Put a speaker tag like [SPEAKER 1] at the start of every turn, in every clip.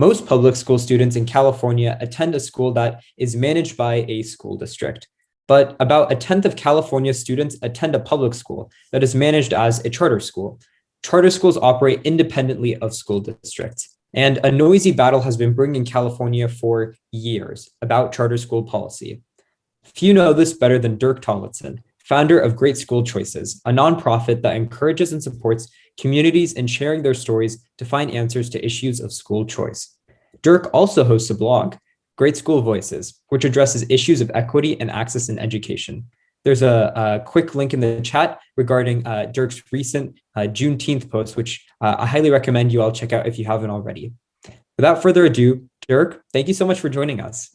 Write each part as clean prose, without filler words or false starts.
[SPEAKER 1] Most public school students in California attend a school that is managed by a school district, but about a tenth of California students attend a public school that is managed as a charter school. Charter schools operate independently of school districts, and a noisy battle has been brewing in California for years about charter school policy. Few know this better than Dirk Tillotson, founder of Great School Choices, a nonprofit that encourages and supports communities in sharing their stories to find answers to issues of school choice. Dirk also hosts a blog, Great School Voices, which addresses issues of equity and access in education. There's a quick link in the chat regarding Dirk's recent Juneteenth post, which I highly recommend you all check out if you haven't already. Without further ado, Dirk, thank you so much for joining us.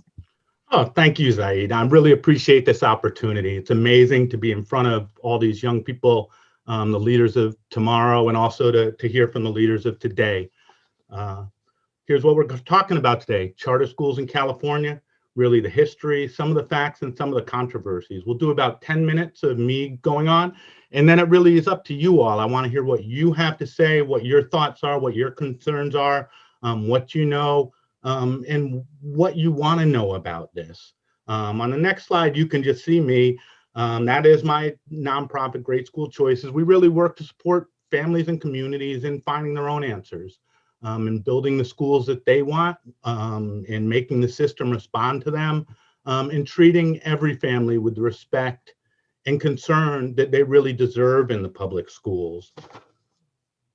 [SPEAKER 2] Oh, thank you, Zaid. I really appreciate this opportunity. It's amazing to be in front of all these young people, the leaders of tomorrow, and also to hear from the leaders of today. Here's what we're talking about today: charter schools in California, really the history, some of the facts, and some of the controversies. We'll do about 10 minutes of me going on, and then it really is up to you all. I want to hear what you have to say, what your thoughts are, what your concerns are, what you know, and what you want to know about this. On the next slide, you can just see me. That is my nonprofit, Great School Choices. We really work to support families and communities in finding their own answers, and building the schools that they want, and making the system respond to them, and treating every family with the respect and concern that they really deserve in the public schools.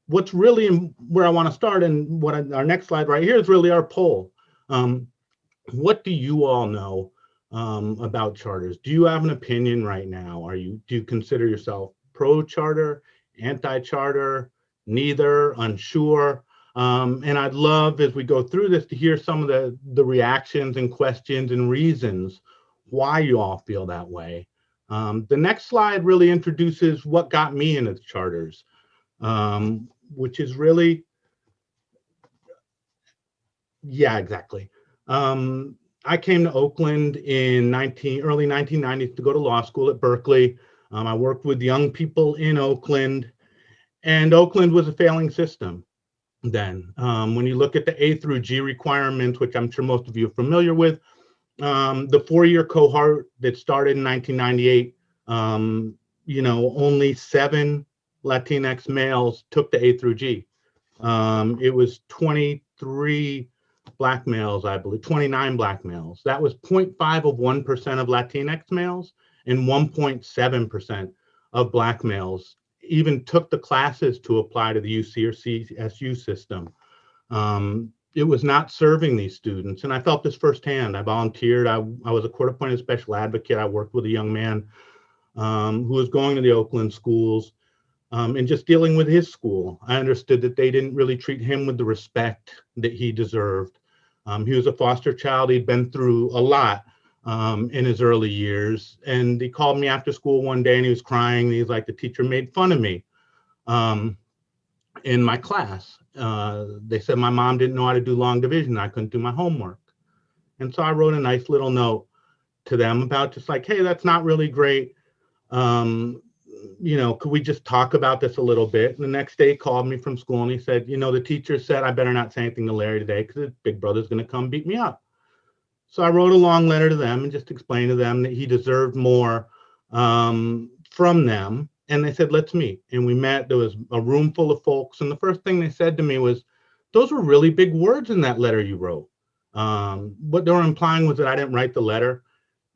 [SPEAKER 2] What's really where I want to start, and our next slide right here is really our poll. What do you all know about charters? Do you have an opinion right now? Do you consider yourself pro-charter, anti-charter, neither, unsure? And I'd love, as we go through this, to hear some of the reactions and questions and reasons why you all feel that way. The next slide really introduces what got me into the charters, which is really, yeah, exactly. I came to Oakland in early 1990s to go to law school at Berkeley. I worked with young people in Oakland, and Oakland was a failing system then. When you look at the A through G requirements, which I'm sure most of you are familiar with, the 4-year cohort that started in 1998, only 7 Latinx males took the A through G. It was 23 Black males, I believe, 29 Black males. That was 0.5 of 1% of Latinx males, and 1.7% of Black males even took the classes to apply to the UC or CSU system. It was not serving these students, and I felt this firsthand. I volunteered. I was a court-appointed special advocate. I worked with a young man who was going to the Oakland schools, and just dealing with his school. I understood that they didn't really treat him with the respect that he deserved. He was a foster child. He'd been through a lot in his early years, and he called me after school one day and he was crying. He's like, the teacher made fun of me in my class. They said my mom didn't know how to do long division. I couldn't do my homework. And so I wrote a nice little note to them about just like, hey, that's not really great. Could we just talk about this a little bit? And the next day he called me from school and he said, the teacher said I better not say anything to Larry today because his big brother's going to come beat me up. So I wrote a long letter to them and just explained to them that he deserved more from them. And they said, let's meet. And we met. There was a room full of folks. And the first thing they said to me was, those were really big words in that letter you wrote. What they were implying was that I didn't write the letter.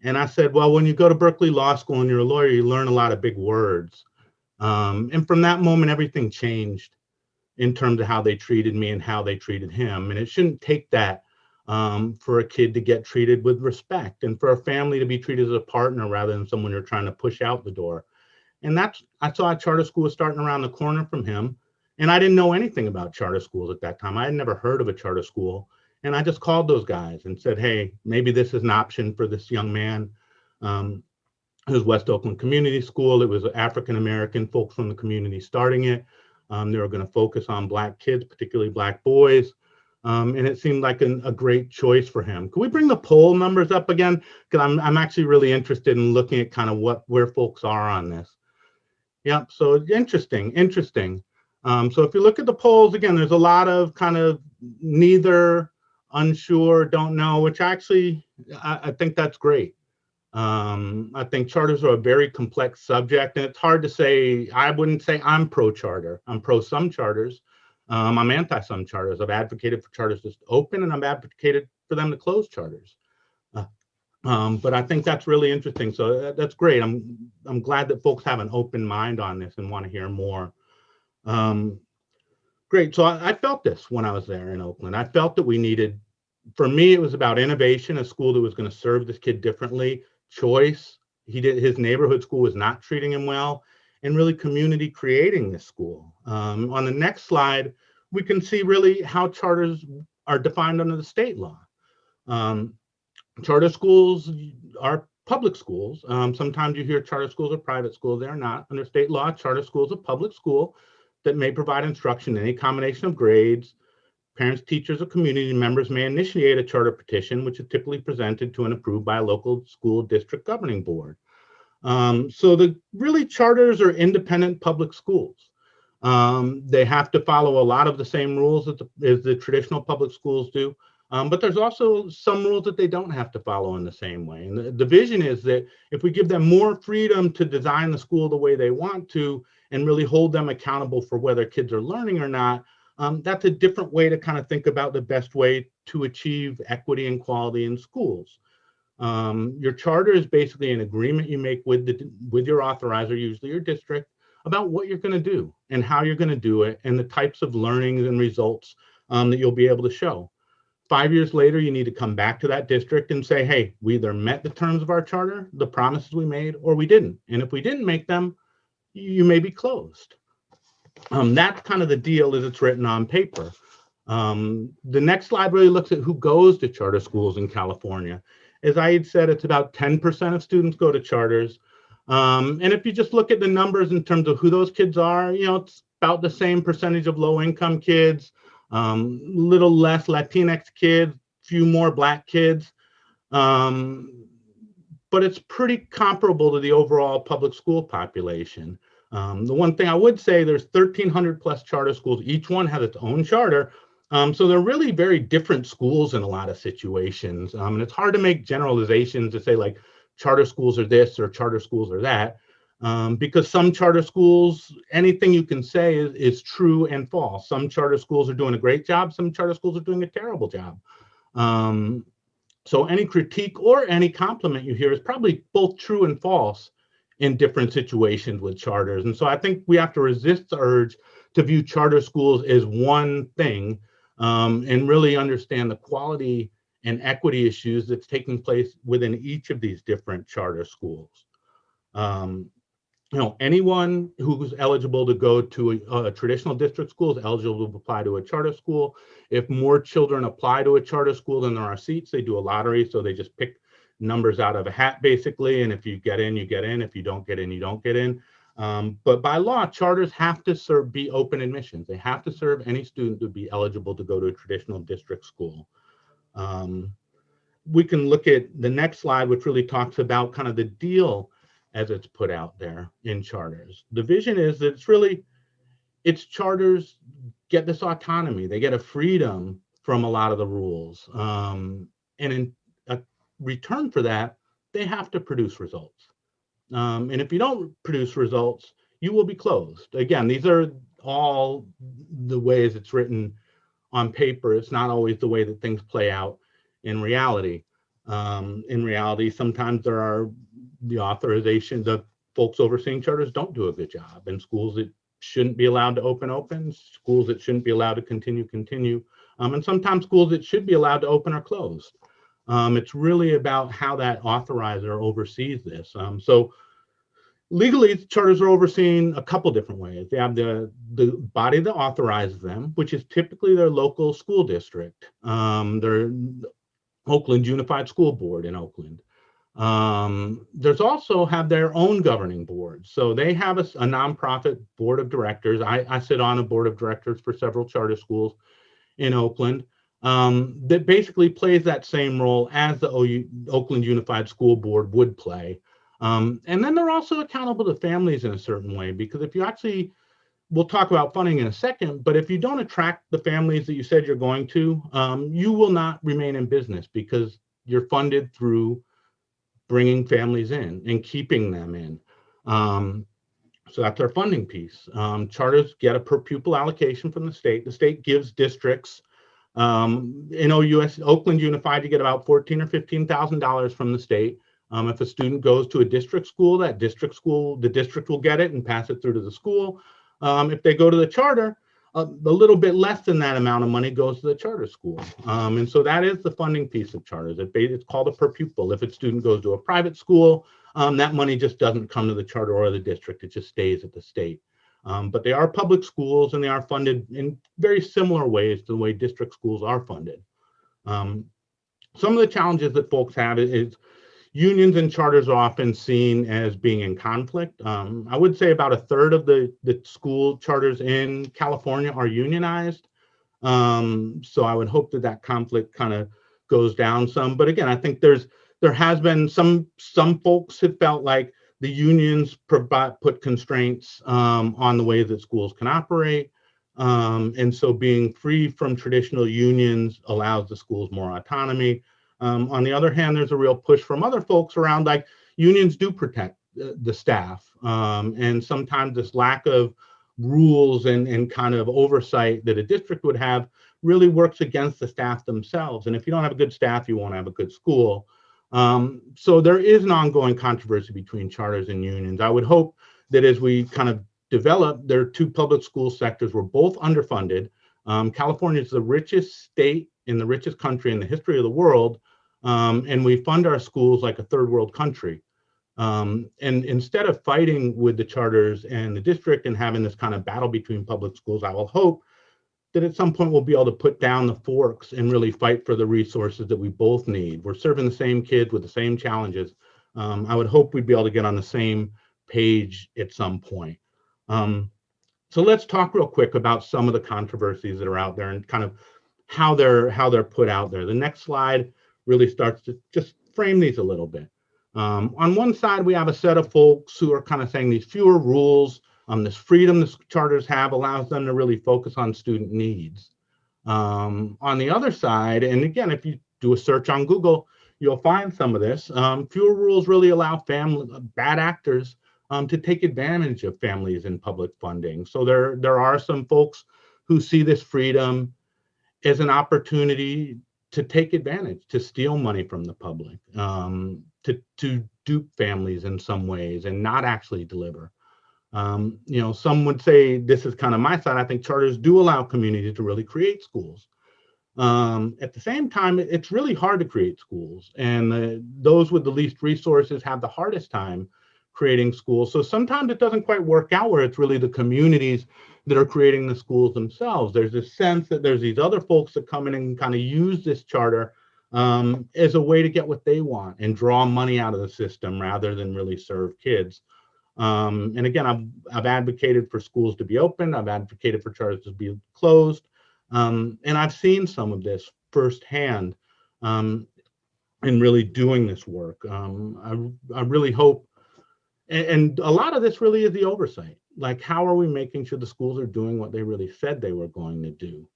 [SPEAKER 2] And I said, well, when you go to Berkeley Law School and you're a lawyer, you learn a lot of big words. And from that moment, everything changed in terms of how they treated me and how they treated him. And it shouldn't take that for a kid to get treated with respect, and for a family to be treated as a partner rather than someone you're trying to push out the door. And I saw a charter school was starting around the corner from him. And I didn't know anything about charter schools at that time. I had never heard of a charter school. And I just called those guys and said, hey, maybe this is an option for this young man. It was West Oakland Community School. It was African-American folks from the community starting it. They were going to focus on Black kids, particularly Black boys. And it seemed like a great choice for him. Can we bring the poll numbers up again? Because I'm actually really interested in looking at kind of where folks are on this. Yep, so interesting. So if you look at the polls, again, there's a lot of kind of neither, unsure, don't know, which actually I think that's great. I think charters are a very complex subject, and it's hard to say. I wouldn't say I'm pro charter. I'm pro some charters. I'm anti some charters. I've advocated for charters to open, and I've advocated for them to close charters. But I think that's really interesting. So that's great. I'm glad that folks have an open mind on this and want to hear more. Great. So I felt this when I was there in Oakland. I felt that we needed, for me, it was about innovation, a school that was going to serve this kid differently, choice. His neighborhood school was not treating him well, and really community creating this school. On the next slide, we can see really how charters are defined under the state law. Charter schools are public schools. Sometimes you hear charter schools are private schools. They are not. Under state law, charter schools are public school that may provide instruction in any combination of grades. Parents, teachers, or community members may initiate a charter petition, which is typically presented to and approved by a local school district governing board. So really charters are independent public schools. They have to follow a lot of the same rules as the traditional public schools do. But there's also some rules that they don't have to follow in the same way. And the vision is that if we give them more freedom to design the school the way they want to, and really hold them accountable for whether kids are learning or not, that's a different way to kind of think about the best way to achieve equity and quality in schools. Your charter is basically an agreement you make with your authorizer, usually your district, about what you're going to do and how you're going to do it and the types of learnings and results that you'll be able to show. 5 years later, you need to come back to that district and say, hey, we either met the terms of our charter, the promises we made, or we didn't. And if we didn't make them, you may be closed. That's kind of the deal as it's written on paper. The next slide really looks at who goes to charter schools in California. As I had said, it's about 10% of students go to charters. And if you just look at the numbers in terms of who those kids are, it's about the same percentage of low-income kids, little less Latinx kids, few more Black kids. But it's pretty comparable to the overall public school population. The one thing I would say, there's 1,300 plus charter schools. Each one has its own charter. So they're really very different schools in a lot of situations. And it's hard to make generalizations to say like charter schools are this or charter schools are that. Because some charter schools, anything you can say is true and false. Some charter schools are doing a great job. Some charter schools are doing a terrible job. So any critique or any compliment you hear is probably both true and false in different situations with charters. And so I think we have to resist the urge to view charter schools as one thing and really understand the quality and equity issues that's taking place within each of these different charter schools. Anyone who's eligible to go to a traditional district school is eligible to apply to a charter school. If more children apply to a charter school than there are seats, they do a lottery. So they just pick numbers out of a hat, basically. And if you get in, you get in. If you don't get in, you don't get in. But by law, charters have to be open admissions. They have to serve any student to be eligible to go to a traditional district school. We can look at the next slide, which really talks about kind of the deal as it's put out there in charters. The vision is that it's charters get this autonomy. They get a freedom from a lot of the rules. And in a return for that, they have to produce results. And if you don't produce results, you will be closed. Again, these are all the ways it's written on paper. It's not always the way that things play out in reality. In reality, sometimes there are the folks overseeing charters don't do a good job, and schools that shouldn't be allowed to open, schools that shouldn't be allowed to continue, and sometimes schools that should be allowed to open are closed. It's really about how that authorizer oversees this. So legally, charters are overseen a couple different ways. They have the body that authorizes them, which is typically their local school district. Their Oakland Unified School Board in Oakland. There's also have their own governing board. So they have a nonprofit board of directors. I sit on a board of directors for several charter schools in Oakland that basically plays that same role as the Oakland Unified School Board would play. And then they're also accountable to families in a certain way, because if you actually we'll talk about funding in a second, but if you don't attract the families that you said you're going to, you will not remain in business because you're funded through bringing families in and keeping them in. So that's our funding piece. Charters get a per pupil allocation from the state. The state gives districts. In OUS, Oakland Unified, you get about $14,000 or $15,000 from the state. If a student goes to a district school, the district will get it and pass it through to the school. If they go to the charter, a little bit less than that amount of money goes to the charter school. And so that is the funding piece of charters. It's called a per pupil. If a student goes to a private school, that money just doesn't come to the charter or the district. It just stays at the state. But they are public schools and they are funded in very similar ways to the way district schools are funded. Some of the challenges that folks have is unions and charters are often seen as being in conflict. I would say about a third of the school charters in California are unionized. So I would hope that that conflict kind of goes down some. But again, I think there has been some folks have felt like the unions put constraints on the way that schools can operate. And so being free from traditional unions allows the schools more autonomy. On the other hand, there's a real push from other folks around like unions do protect the staff. And sometimes this lack of rules and kind of oversight that a district would have really works against the staff themselves. And if you don't have a good staff, you won't have a good school. So there is an ongoing controversy between charters and unions. I would hope that as we kind of develop, there are two public school sectors. We're both underfunded. California is the richest state in the richest country in the history of the world. And we fund our schools like a third world country. And instead of fighting with the charters and the district and having this kind of battle between public schools, I will hope that at some point we'll be able to put down the forks and really fight for the resources that we both need. We're serving the same kids with the same challenges. I would hope we'd be able to get on the same page at some point. So let's talk real quick about some of the controversies that are out there and kind of how they're put out there. The next slide really starts to just frame these a little bit. On one side, we have a set of folks who are kind of saying these fewer rules, this freedom the charters have allows them to really focus on student needs. On the other side, and again, if you do a search on Google, you'll find some of this. Fewer rules really allow bad actors to take advantage of families in public funding. So there are some folks who see this freedom as an opportunity to take advantage, to steal money from the public, to dupe families in some ways and not actually deliver. Some would say, this is kind of my side, I think charters do allow communities to really create schools. At the same time, it's really hard to create schools, and those with the least resources have the hardest time creating schools. So sometimes it doesn't quite work out where it's really the communities that are creating the schools themselves. There's this sense that there's these other folks that come in and kind of use this charter as a way to get what they want and draw money out of the system rather than really serve kids. And again, I've advocated for schools to be open. I've advocated for charters to be closed. And I've seen some of this firsthand in really doing this work. I really hope, and a lot of this really is the oversight. Like, how are we making sure the schools are doing what they really said they were going to do?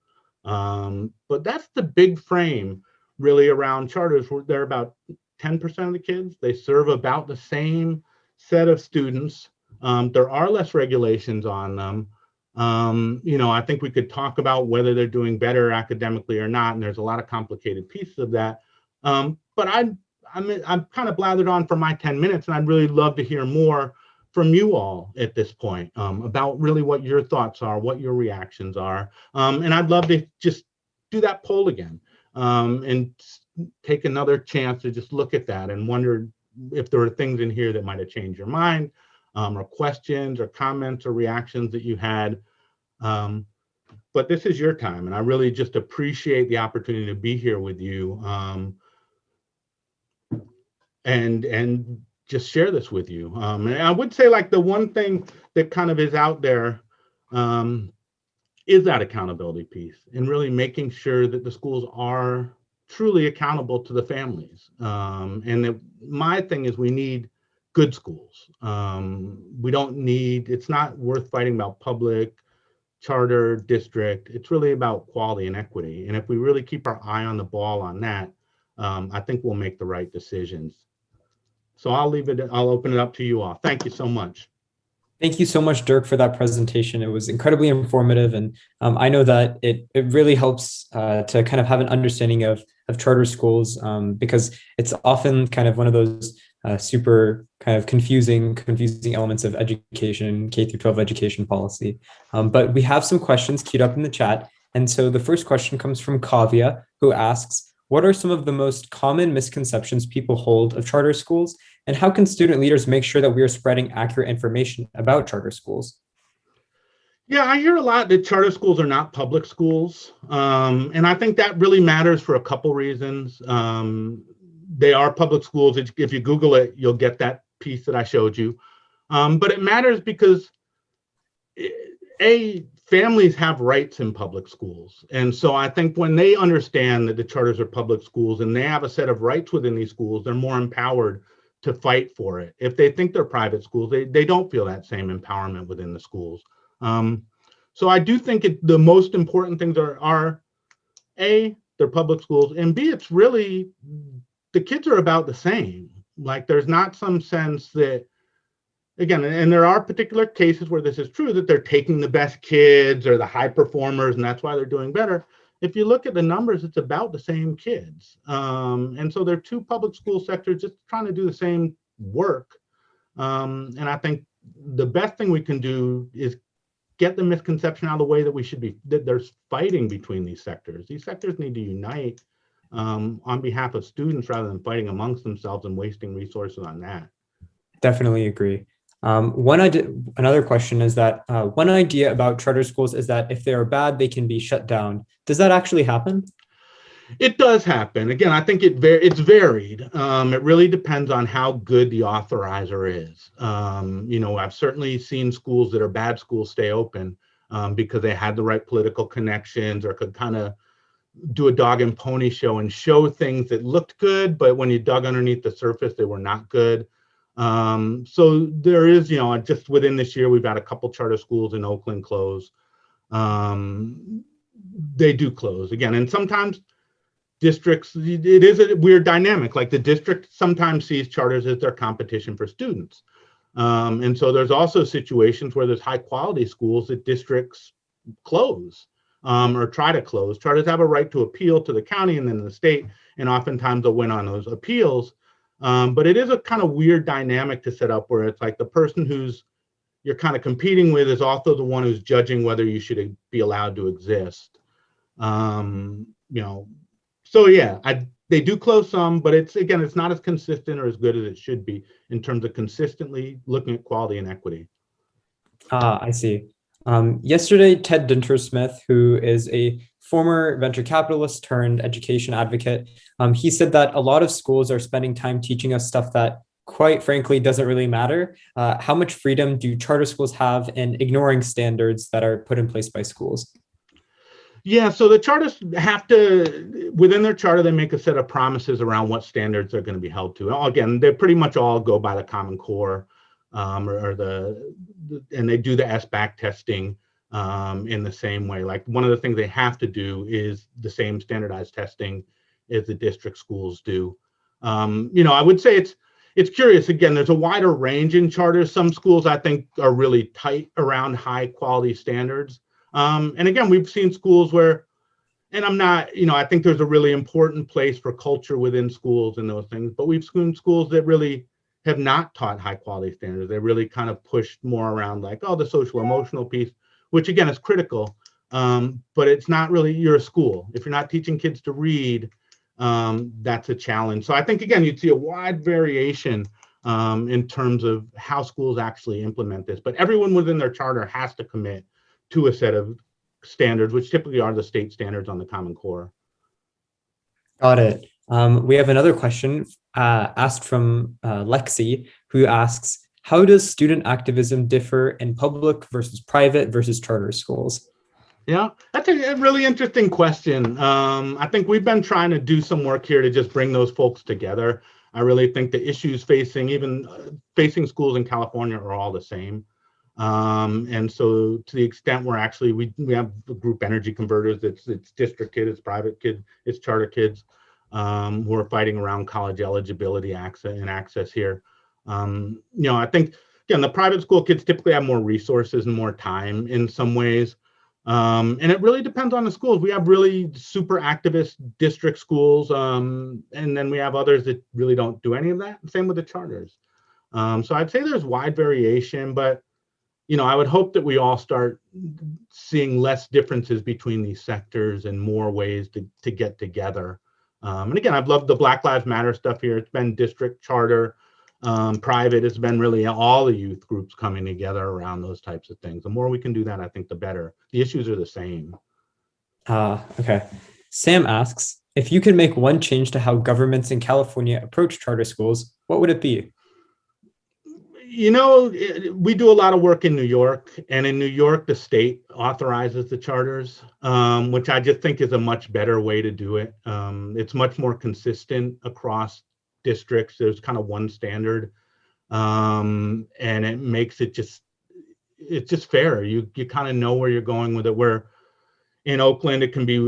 [SPEAKER 2] But that's the big frame really around charters. They're about 10% of the kids. They serve about the same set of students. There are less regulations on them. I think we could talk about whether they're doing better academically or not, and there's a lot of complicated pieces of that. But I'm kind of blathered on for my 10 minutes, and I'd really love to hear more from you all at this point about really what your thoughts are, what your reactions are. And I'd love to just do that poll again and take another chance to just look at that and wonder if there are things in here that might have changed your mind, or questions or comments or reactions that you had. But this is your time, and I really just appreciate the opportunity to be here with you and just share this with you. And I would say, like, the one thing that kind of is out there is that accountability piece, and really making sure that the schools are truly accountable to the families. And that my thing is we need good schools. We don't need, it's not worth fighting about public, charter, district. It's really about quality and equity. And if we really keep our eye on the ball on that, I think we'll make the right decisions. So I'll open it up to you all. Thank you so much.
[SPEAKER 1] Thank you so much, Dirk, for that presentation. It was incredibly informative, and I know that it really helps to kind of have an understanding of charter schools, because it's often kind of one of those super kind of confusing elements of education, K through 12 education policy. But we have some questions queued up in the chat, and so the first question comes from Kavya, who asks, "What are some of the most common misconceptions people hold of charter schools? And how can student leaders make sure that we are spreading accurate information about charter schools?"
[SPEAKER 2] Yeah, I hear a lot that charter schools are not public schools. And I think that really matters for a couple reasons. They are public schools. If you Google it, you'll get that piece that I showed you. But it matters because families have rights in public schools. And so I think when they understand that the charters are public schools and they have a set of rights within these schools, they're more empowered to fight for it. If they think they're private schools, they don't feel that same empowerment within the schools. So I do think the most important things are A, they're public schools, and B, it's really, the kids are about the same. Like there's not some sense that, again, and there are particular cases where this is true, that they're taking the best kids or the high performers, and that's why they're doing better. If you look at the numbers, it's about the same kids. And so they're two public school sectors just trying to do the same work. And I think the best thing we can do is get the misconception out of the way that there's fighting between these sectors. These sectors need to unite on behalf of students rather than fighting amongst themselves and wasting resources on that.
[SPEAKER 1] Definitely agree. Another question is that one idea about charter schools is that if they are bad, they can be shut down. Does that actually happen?
[SPEAKER 2] It does happen. Again, I think it's varied. It really depends on how good the authorizer is. I've certainly seen schools that are bad schools stay open because they had the right political connections or could kind of do a dog and pony show and show things that looked good, but when you dug underneath the surface, they were not good. So there is, just within this year, we've had a couple charter schools in Oakland close. They do close again, and sometimes districts, it is a weird dynamic. Like the district sometimes sees charters as their competition for students. And so there's also situations where there's high quality schools that districts close or try to close. Charters have a right to appeal to the county and then the state, and oftentimes they'll win on those appeals. But it is a kind of weird dynamic to set up where it's like the person you're kind of competing with is also the one who's judging whether you should be allowed to exist. So yeah, they do close some, but it's not as consistent or as good as it should be in terms of consistently looking at quality and equity.
[SPEAKER 1] I see. Yesterday, Ted Dintersmith, who is a former venture capitalist turned education advocate, he said that a lot of schools are spending time teaching us stuff that, quite frankly, doesn't really matter. How much freedom do charter schools have in ignoring standards that are put in place by schools?
[SPEAKER 2] Yeah, so the charters have to, within their charter, they make a set of promises around what standards they're going to be held to. Again, they pretty much all go by the Common Core, and they do the SBAC testing in the same way. Like one of the things they have to do is the same standardized testing as the district schools do. I would say it's curious. Again, there's a wider range in charters. Some schools I think are really tight around high quality standards. And again, we've seen schools where, and I'm not, I think there's a really important place for culture within schools and those things, but we've seen schools that really have not taught high quality standards. They really kind of pushed more around like, the social emotional piece, which again is critical, but it's not really, you're a school. If you're not teaching kids to read, that's a challenge. So I think, again, you'd see a wide variation in terms of how schools actually implement this, but everyone within their charter has to commit to a set of standards, which typically are the state standards on the Common Core.
[SPEAKER 1] Got it. We have another question asked from Lexi, who asks, how does student activism differ in public versus private versus charter schools?
[SPEAKER 2] Yeah, that's a really interesting question. I think we've been trying to do some work here to just bring those folks together. I really think the issues facing schools in California are all the same. And so to the extent we have group energy converters, it's district kids, it's private kids, it's charter kids who are fighting around college eligibility access here. I think, again, the private school kids typically have more resources and more time in some ways. And it really depends on the schools. We have really super activist district schools, and then we have others that really don't do any of that. Same with the charters. So I'd say there's wide variation, but I would hope that we all start seeing less differences between these sectors and more ways to get together. And again, I've loved the Black Lives Matter stuff here. It's been district, charter, private. It's been really all the youth groups coming together around those types of things. The more we can do that, I think the better. The issues are the same.
[SPEAKER 1] Okay. Sam asks, if you could make one change to how governments in California approach charter schools, what would it be?
[SPEAKER 2] We do a lot of work in New York, and in New York, the state authorizes the charters, which I just think is a much better way to do it. It's much more consistent across districts. There's kind of one standard, and it makes it's just fair. You kind of know where you're going with it. Where in Oakland, it can be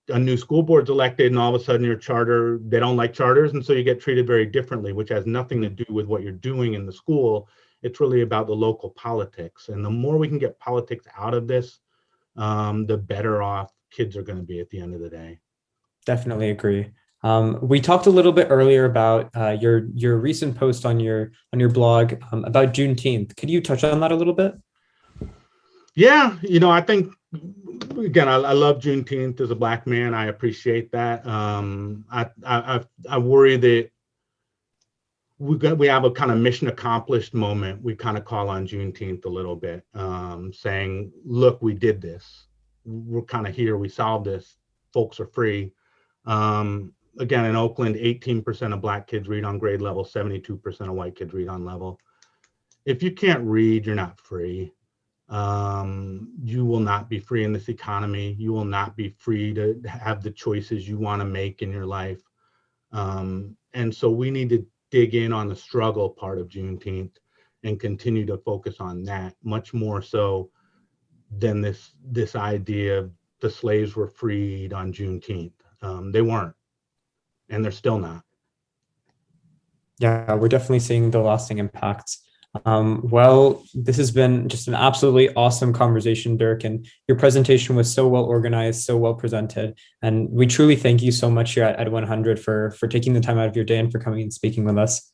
[SPEAKER 2] a new school board's elected, and all of a sudden your charter, they don't like charters, and so you get treated very differently, which has nothing to do with what you're doing in the school. It's really about the local politics, and the more we can get politics out of this, the better off kids are going to be at the end of the day.
[SPEAKER 1] Definitely agree. We talked a little bit earlier about your recent post on your blog about Juneteenth. Could you touch on that a little bit?
[SPEAKER 2] Yeah, I think, again, I love Juneteenth as a Black man. I appreciate that. I worry that we have a kind of mission accomplished moment. We kind of call on Juneteenth a little bit, saying, look, we did this. We're kind of here. We solved this. Folks are free. Again, in Oakland, 18% of Black kids read on grade level, 72% of white kids read on level. If you can't read, you're not free. You will not be free in this economy. You will not be free to have the choices you want to make in your life. And so we need to dig in on the struggle part of Juneteenth and continue to focus on that much more so than this idea of the slaves were freed on Juneteenth. They weren't, and they're still not.
[SPEAKER 1] Yeah, we're definitely seeing the lasting impacts. Well, this has been just an absolutely awesome conversation, Dirk, and your presentation was so well organized, so well presented. And we truly thank you so much here at Ed100 for taking the time out of your day and for coming and speaking with us.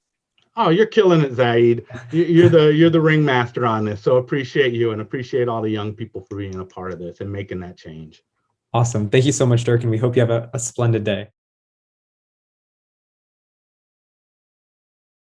[SPEAKER 2] Oh, you're killing it, Zaid. You're the ringmaster on this. So appreciate you and appreciate all the young people for being a part of this and making that change.
[SPEAKER 1] Awesome. Thank you so much, Dirk, and we hope you have a splendid day.